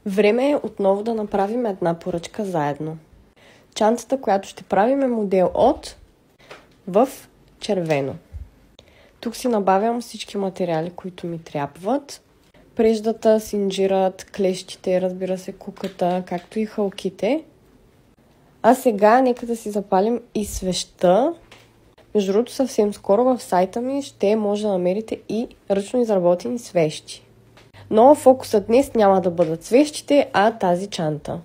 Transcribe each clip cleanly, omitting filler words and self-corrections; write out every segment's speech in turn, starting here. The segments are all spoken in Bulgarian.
Време е отново да направим една поръчка заедно. Чантата, която ще правим, е модел от в червено. Тук си набавям всички материали, които ми трябват. Преждата, синджирът, клещите, разбира се, куката, както и хълките. А сега нека да си запалим и свещта. Между другото, съвсем скоро в сайта ми ще може да намерите и ръчно изработени свещи. Но фокусът днес няма да бъдат свещите, а тази чанта.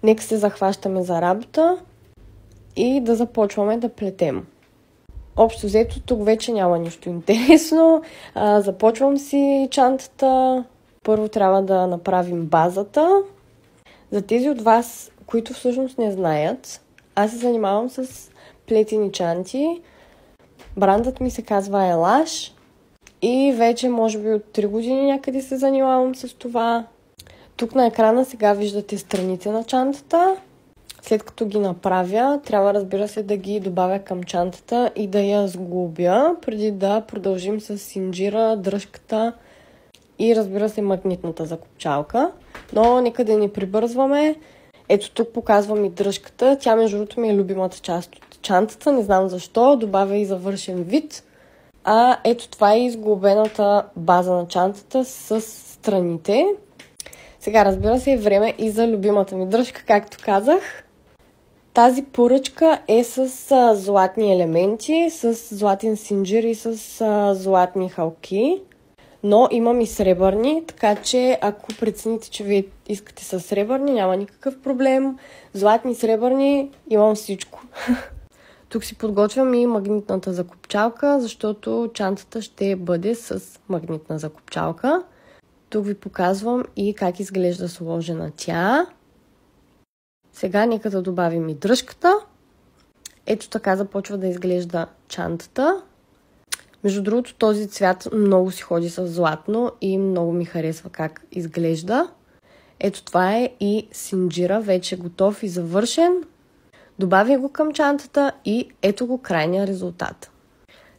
Нека се захващаме за работа и да започваме да плетем. Общо взето, тук вече няма нищо интересно. Започвам си чантата. Първо трябва да направим базата. За тези от вас, които всъщност не знаят, аз се занимавам с плетени чанти. Брандът ми се казва Елаш и вече може би от 3 години някъде се занимавам с това. Тук на екрана сега виждате страните на чантата. След като ги направя, трябва, разбира се, да ги добавя към чантата и да я сглобя, преди да продължим с синджира, дръжката и, разбира се, магнитната закопчалка. Но нека да не прибързваме. Ето тук показвам и дръжката. Тя, между другото, ми е любимата част от чантата. Не знам защо. Добавя и завършен вид. Ето това е изглобената база на чантата с страните. Сега, разбира се, е време и за любимата ми дръжка, както казах. Тази поръчка е с златни елементи, с златен синджир и с златни хълки. Но имам и сребърни, така че ако прецените, че вие искате с сребърни, няма никакъв проблем. Златни, сребърни, имам всичко. Тук си подготвям и магнитната закопчалка, защото чантата ще бъде с магнитна закопчалка. Тук ви показвам и как изглежда сложена тя. Сега нека да добавим и дръжката. Ето така започва да изглежда чантата. Между другото, този цвят много си ходи с златно и много ми харесва как изглежда. Ето това е и синджира, вече готов и завършен. Добавя го към чантата и ето го крайния резултат.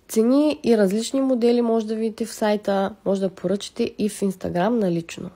Цени и различни модели може да видите в сайта, може да поръчате и в Instagram налично.